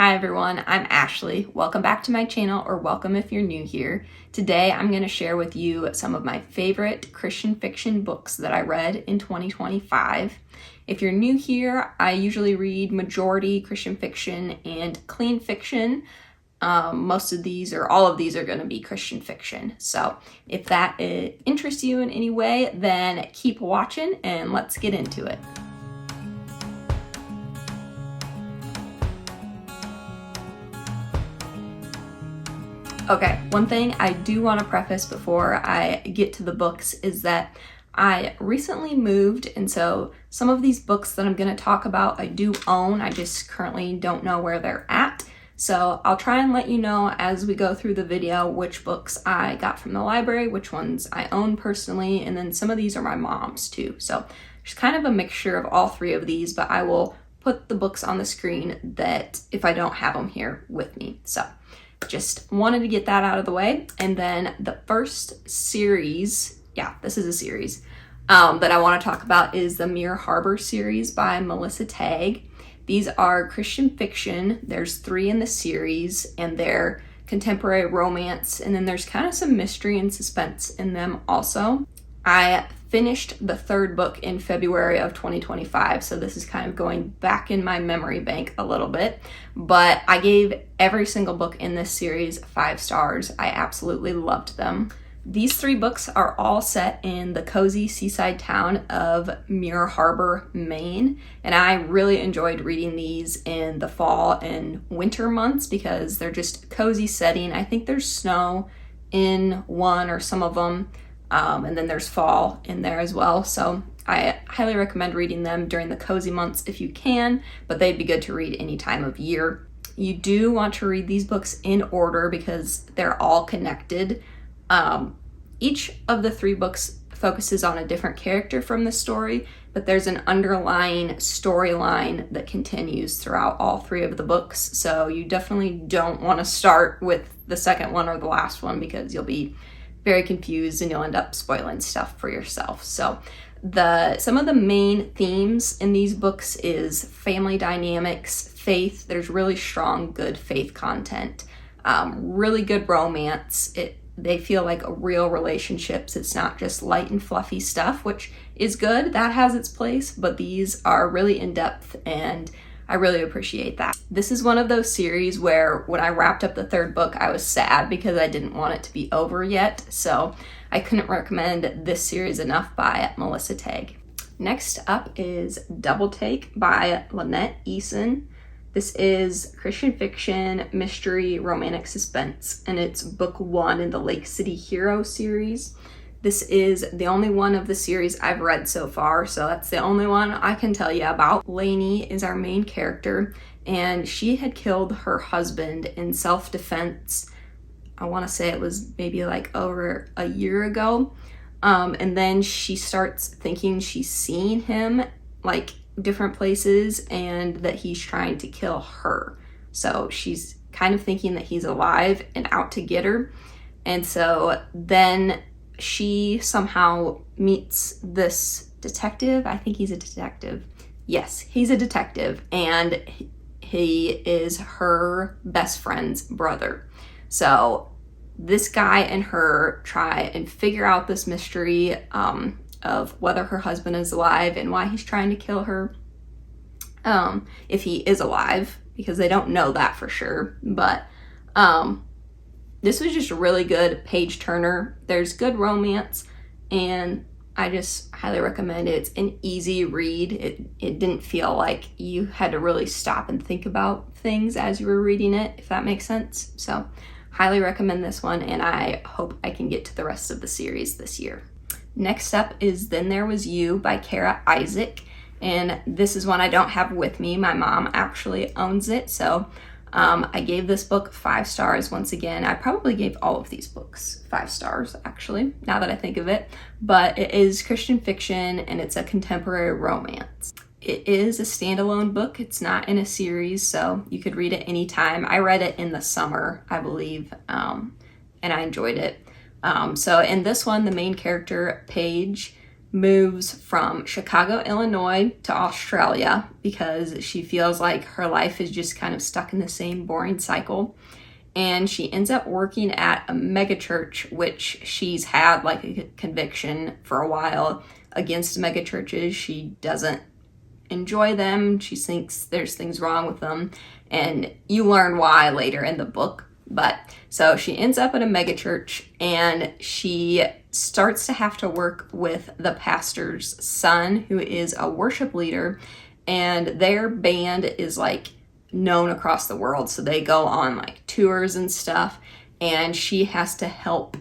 Hi everyone, I'm Ashley. Welcome back to my channel, or welcome if you're new here. Today I'm going to share with you some of my favorite Christian fiction books that I read in 2025. If you're new here, I usually read majority Christian fiction and clean fiction. Most of these, or all of these, are going to be Christian fiction. So if that interests you in any way, then keep watching and let's get into it. Okay, one thing I do want to preface before I get to the books is that I recently moved, and so some of these books that I'm going to talk about I do own. I just currently don't know where they're at. So I'll try and let you know as we go through the video which books I got from the library, which ones I own personally, and then some of these are my mom's too. So there's kind of a mixture of all three of these, but I will put the books on the screen that if I don't have them here with me. So just wanted to get that out of the way. And then the first series, this is a series that I want to talk about, is the Muir Harbor series by Tagg. These are Christian fiction. There's 3 in the series, and they're contemporary romance, and then there's kind of some mystery and suspense in them also. I finished the 3rd book in February of 2025, so this is kind of going back in my memory bank a little bit, but I gave every single book in this series 5 stars. I absolutely loved them. These 3 books are all set in the cozy seaside town of Muir Harbor, Maine, and I really enjoyed reading these in the fall and winter months because they're just cozy setting. I think there's snow in one or some of them. And then there's fall in there as well. So I highly recommend reading them during the cozy months if you can, but they'd be good to read any time of year. You do want to read these books in order because they're all connected. Each of the 3 books focuses on a different character from the story, but there's an underlying storyline that continues throughout all 3 of the books. So you definitely don't want to start with the second one or the last one because you'll be very confused and you'll end up spoiling stuff for yourself. So some of the main themes in these books is family dynamics, faith. There's really strong, good faith content, really good romance. They feel like real relationships. It's not just light and fluffy stuff, which is good. That has its place, but these are really in-depth and I really appreciate that. This is one of those series where when I wrapped up the 3rd book, I was sad because I didn't want it to be over yet. So I couldn't recommend this series enough by Tagg. Next up is Double Take by Lynette Eason. This is Christian fiction, mystery, romantic suspense, and it's book 1 in the Lake City Hero series. This is the only one of the series I've read so far, so that's the only one I can tell you about. Lainey is our main character, and she had killed her husband in self-defense. I want to say it was maybe like over a year ago. And then she starts thinking she's seen him like different places and that he's trying to kill her. So she's kind of thinking that he's alive and out to get her. And so then she somehow meets this detective. I think he's a detective. Yes, he's a detective, and he is her best friend's brother. So this guy and her try and figure out this mystery of whether her husband is alive and why he's trying to kill her. If he is alive, because they don't know that for sure. But this was just a really good page turner. There's good romance, and I just highly recommend it. It's an easy read. It didn't feel like you had to really stop and think about things as you were reading it, if that makes sense. So highly recommend this one, and I hope I can get to the rest of the series this year. Next up is Then There Was You by Kara Isaac, and this is one I don't have with me. My mom actually owns it, so I gave this book 5 stars once again. I probably gave all of these books 5 stars, actually, now that I think of it. But it is Christian fiction, and it's a contemporary romance. It is a standalone book. It's not in a series, so you could read it anytime. I read it in the summer, I believe, and I enjoyed it. So in this one, the main character, Paige, moves from Chicago, Illinois to Australia because she feels like her life is just kind of stuck in the same boring cycle. And she ends up working at a megachurch, which she's had like a conviction for a while against megachurches. She doesn't enjoy them. She thinks there's things wrong with them. And you learn why later in the book. But so she ends up at a megachurch and she starts to have to work with the pastor's son, who is a worship leader. And their band is like known across the world. So they go on like tours and stuff. And she has to help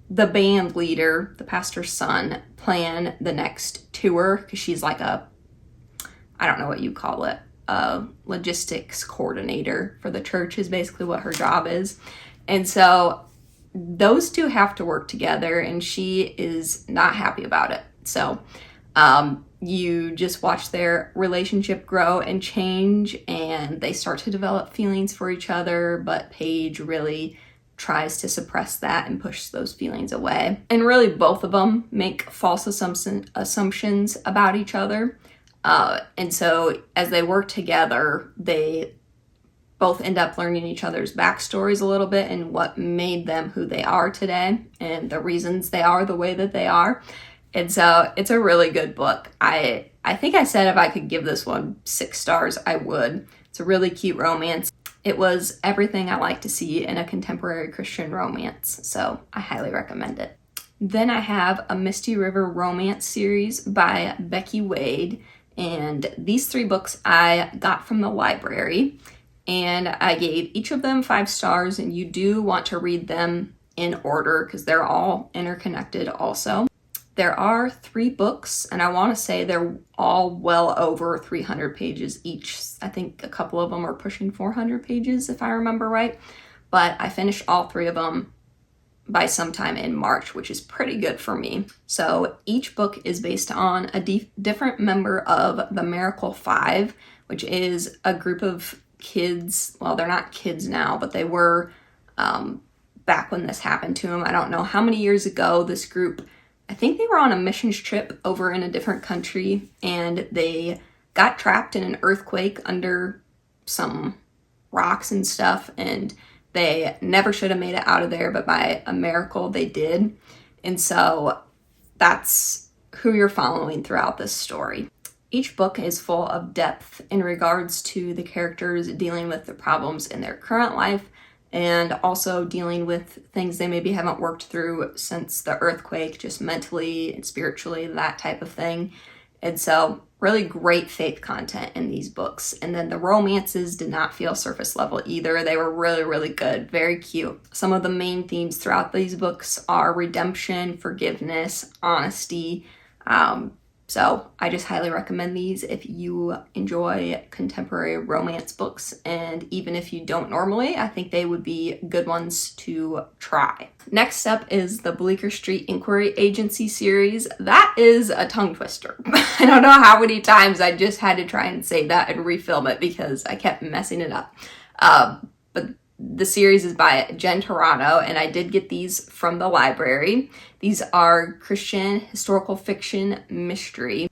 the band leader, the pastor's son, plan the next tour because she's like I don't know what you call it, a logistics coordinator for the church is basically what her job is. And so those two have to work together and she is not happy about it. So you just watch their relationship grow and change and they start to develop feelings for each other, but Paige really tries to suppress that and push those feelings away. And really both of them make false assumptions about each other. And so as they work together, they both end up learning each other's backstories a little bit and what made them who they are today and the reasons they are the way that they are. And so it's a really good book. I think I said if I could give this one 6 stars, I would. It's a really cute romance. It was everything I like to see in a contemporary Christian romance. So I highly recommend it. Then I have a Misty River romance series by Becky Wade. And these 3 books I got from the library and I gave each of them 5 stars, and you do want to read them in order because they're all interconnected also. There are 3 books and I want to say they're all well over 300 pages each. I think a couple of them are pushing 400 pages if I remember right, but I finished all 3 of them by sometime in March, which is pretty good for me. So each book is based on a different member of the Miracle 5, which is a group of kids. Well, they're not kids now, but they were back when this happened to them. I don't know how many years ago this group, I think they were on a missions trip over in a different country and they got trapped in an earthquake under some rocks and stuff, and they never should have made it out of there, but by a miracle they did. And so that's who you're following throughout this story. Each book is full of depth in regards to the characters dealing with the problems in their current life and also dealing with things they maybe haven't worked through since the earthquake, just mentally and spiritually, that type of thing. And so really great faith content in these books. And then the romances did not feel surface level either. They were really, really good, very cute. Some of the main themes throughout these books are redemption, forgiveness, honesty. So I just highly recommend these if you enjoy contemporary romance books. And even if you don't normally, I think they would be good ones to try. Next up is the Bleecker Street Inquiry Agency series. That is a tongue twister. I don't know how many times I just had to try and say that and refilm it because I kept messing it up. But the series is by Jen Turano, and I did get these from the library. These are Christian historical fiction mystery.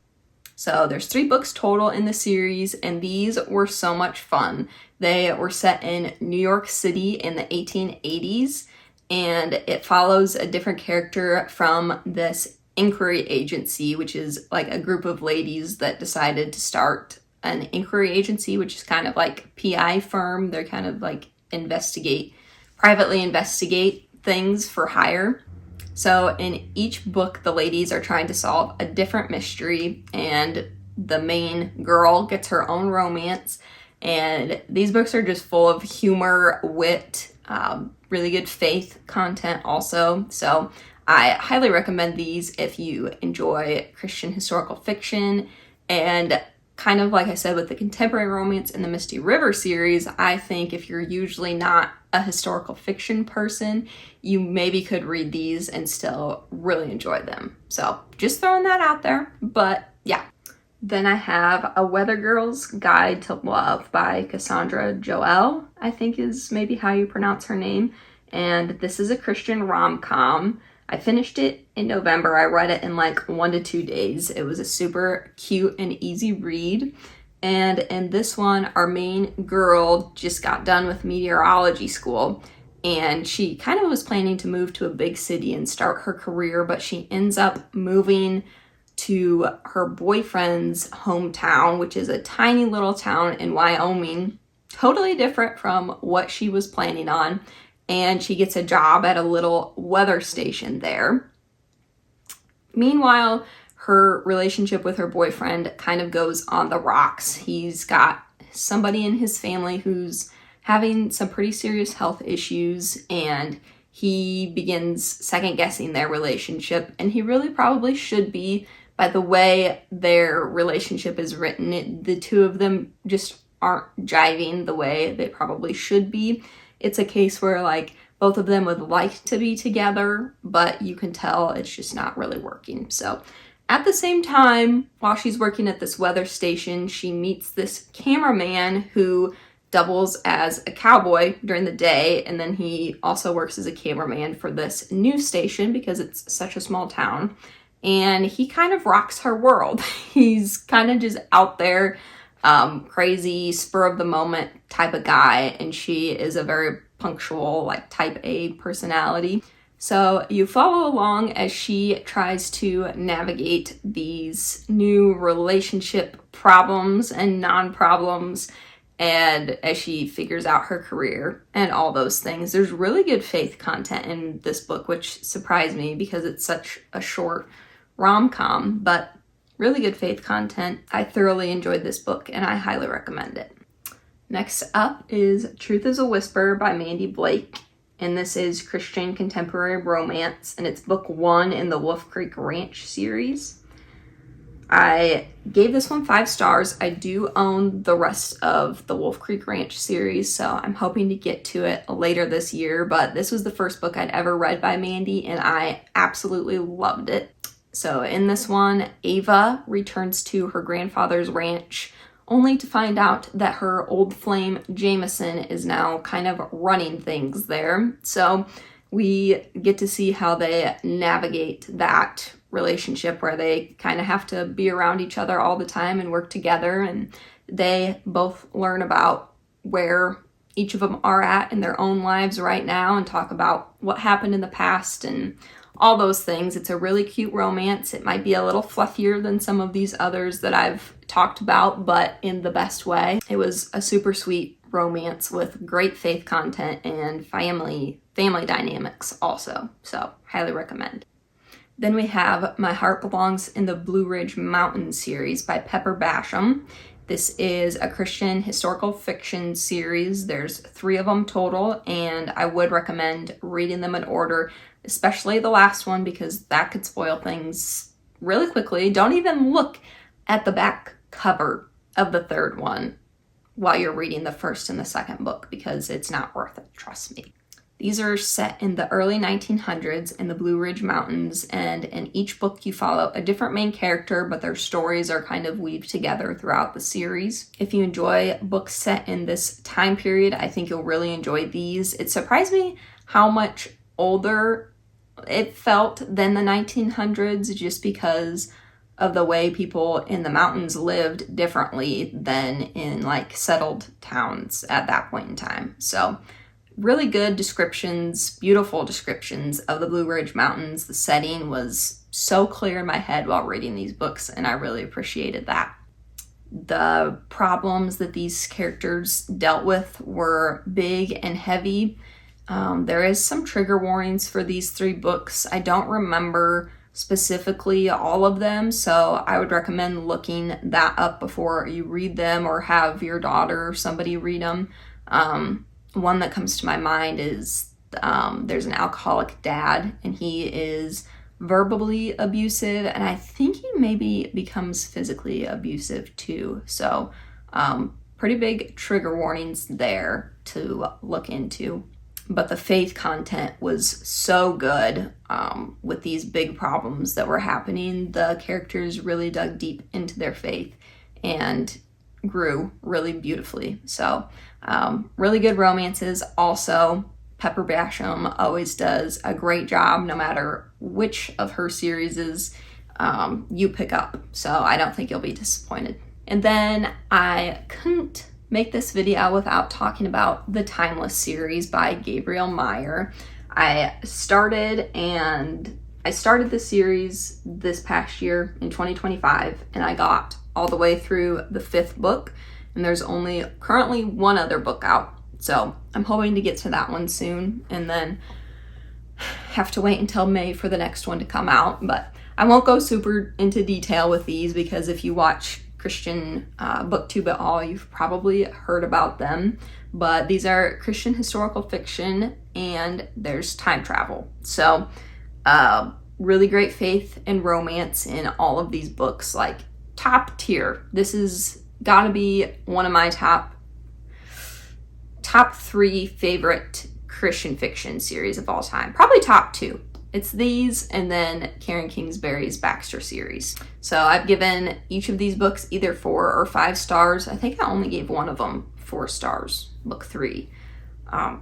So there's 3 books total in the series, and these were so much fun. They were set in New York City in the 1880s, and it follows a different character from this inquiry agency, which is like a group of ladies that decided to start an inquiry agency, which is kind of like a PI firm. They're kind of like privately investigate things for hire. So in each book, the ladies are trying to solve a different mystery, and the main girl gets her own romance. And these books are just full of humor, wit, really good faith content also. So I highly recommend these if you enjoy Christian historical fiction. And kind of like I said with the contemporary romance in the Misty River series, I think if you're usually not a historical fiction person, you maybe could read these and still really enjoy them. So just throwing that out there, but yeah. Then I have A Weather Girl's Guide to Love by Cassandra Joelle, I think is maybe how you pronounce her name. And this is a Christian rom-com. I finished it in November. I read it in like 1 to 2 days. It was a super cute and easy read. And in this one, our main girl just got done with meteorology school, and she kind of was planning to move to a big city and start her career, but she ends up moving to her boyfriend's hometown, which is a tiny little town in Wyoming, totally different from what she was planning on. And she gets a job at a little weather station there. Meanwhile, her relationship with her boyfriend kind of goes on the rocks. He's got somebody in his family who's having some pretty serious health issues, and he begins second guessing their relationship, and he really probably should be. By the way their relationship is written, the two of them just aren't jiving the way they probably should be. It's a case where like both of them would like to be together, but you can tell it's just not really working. So at the same time, while she's working at this weather station, she meets this cameraman who doubles as a cowboy during the day, and then he also works as a cameraman for this news station because it's such a small town. And he kind of rocks her world. He's kind of just out there, crazy, spur of the moment type of guy, and she is a very punctual, like type A personality. So you follow along as she tries to navigate these new relationship problems and non-problems, and as she figures out her career and all those things. There's really good faith content in this book, which surprised me because it's such a short rom-com, but really good faith content. I thoroughly enjoyed this book and I highly recommend it. Next up is Truth is a Whisper by Mandi Blake, and this is Christian contemporary romance, and it's book 1 in the Wolf Creek Ranch series. I gave this one 5 stars. I do own the rest of the Wolf Creek Ranch series, so I'm hoping to get to it later this year, but this was the first book I'd ever read by Mandi, and I absolutely loved it. So in this one, Ava returns to her grandfather's ranch only to find out that her old flame Jameson is now kind of running things there. So we get to see how they navigate that relationship where they kind of have to be around each other all the time and work together, and they both learn about where each of them are at in their own lives right now and talk about what happened in the past and all those things. It's a really cute romance. It might be a little fluffier than some of these others that I've talked about, but in the best way. It was a super sweet romance with great faith content and family dynamics also, so highly recommend. Then we have My Heart Belongs in the Blue Ridge Mountains series by Pepper Basham. This is a Christian historical fiction series. There's 3 of them total, and I would recommend reading them in order, especially the last one, because that could spoil things really quickly. Don't even look at the back cover of the 3rd one while you're reading the 1st and the 2nd book, because it's not worth it, trust me. These are set in the early 1900s in the Blue Ridge Mountains, and in each book you follow a different main character, but their stories are kind of weaved together throughout the series. If you enjoy books set in this time period, I think you'll really enjoy these. It surprised me how much older it felt than the 1900s, just because of the way people in the mountains lived differently than in like settled towns at that point in time. So really good descriptions, beautiful descriptions of the Blue Ridge Mountains. The setting was so clear in my head while reading these books, and I really appreciated that. The problems that these characters dealt with were big and heavy. There is some trigger warnings for these 3 books. I don't remember specifically all of them, so I would recommend looking that up before you read them or have your daughter or somebody read them. One that comes to my mind is there's an alcoholic dad, and he is verbally abusive, and I think he maybe becomes physically abusive too. So pretty big trigger warnings there to look into. But the faith content was so good with these big problems that were happening. The characters really dug deep into their faith and grew really beautifully. So really good romances. Also, Pepper Basham always does a great job no matter which of her series you pick up. So I don't think you'll be disappointed. And then I couldn't make this video without talking about the Timeless series by Gabrielle Meyer. I started the series this past year in 2025, and I got all the way through the 5th book, and there's only currently one other book out. So I'm hoping to get to that one soon, and then have to wait until May for the next one to come out. But I won't go super into detail with these, because if you watch Christian booktube at all, you've probably heard about them. But these are Christian historical fiction, and there's time travel. So really great faith and romance in all of these books, like top tier. This is gotta be one of my top 3 favorite Christian fiction series of all time. Probably top 2. It's these and then Karen Kingsbury's Baxter series. So I've given each of these books either 4 or 5 stars. I think I only gave one of them 4 stars, book 3.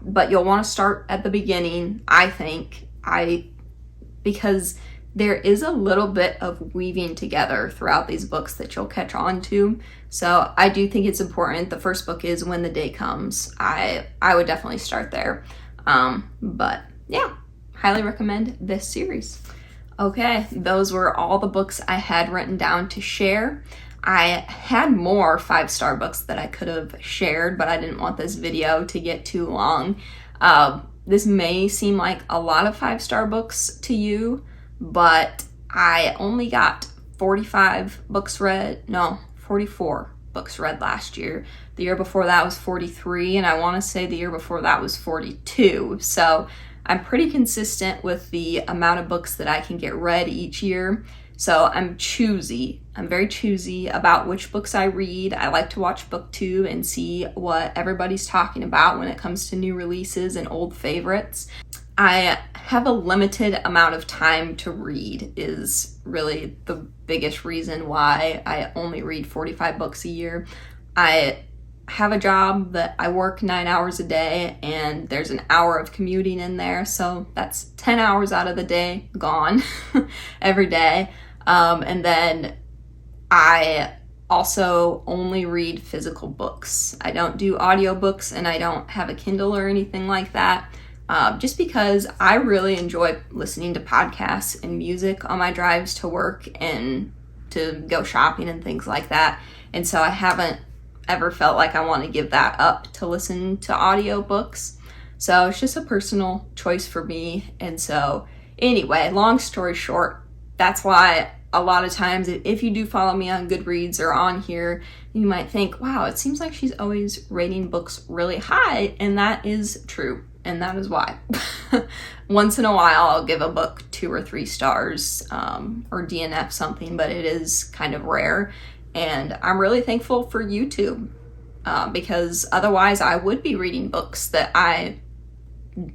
But you'll want to start at the beginning, I think, because there is a little bit of weaving together throughout these books that you'll catch on to. So I do think it's important. The first book is When the Day Comes. I would definitely start there. But yeah, highly recommend this series. Okay, those were all the books I had written down to share. I had more 5-star books that I could have shared, but I didn't want this video to get too long. This may seem like a lot of 5-star books to you, but I only got 44 books read last year. The year before that was 43, and I want to say the year before that was 42. So I'm pretty consistent with the amount of books that I can get read each year. So I'm choosy. I'm very choosy about which books I read. I like to watch BookTube and see what everybody's talking about when it comes to new releases and old favorites. I have a limited amount of time to read is really the biggest reason why I only read 45 books a year. I have a job that I work 9 hours a day, and there's an hour of commuting in there, so that's 10 hours out of the day gone every day. And then I also only read physical books. I don't do audiobooks, and I don't have a Kindle or anything like that. Just because I really enjoy listening to podcasts and music on my drives to work and to go shopping and things like that. And so I haven't ever felt like I want to give that up to listen to audiobooks. So it's just a personal choice for me. And so anyway, long story short, that's why a lot of times if you do follow me on Goodreads or on here, you might think, wow, it seems like she's always rating books really high. And that is true. And that is why. Once in a while, I'll give a book 2 or 3 stars or DNF something, but it is kind of rare. And I'm really thankful for YouTube because otherwise I would be reading books that I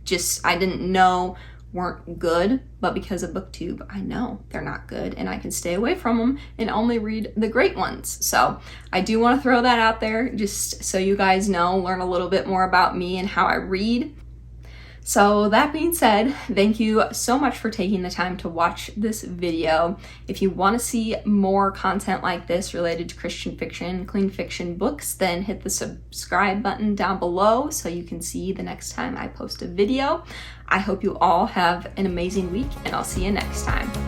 didn't know weren't good, but because of BookTube, I know they're not good and I can stay away from them and only read the great ones. So I do want to throw that out there just so you guys know, learn a little bit more about me and how I read. So that being said, thank you so much for taking the time to watch this video. If you want to see more content like this related to Christian fiction, clean fiction books, then hit the subscribe button down below so you can see the next time I post a video. I hope you all have an amazing week, and I'll see you next time.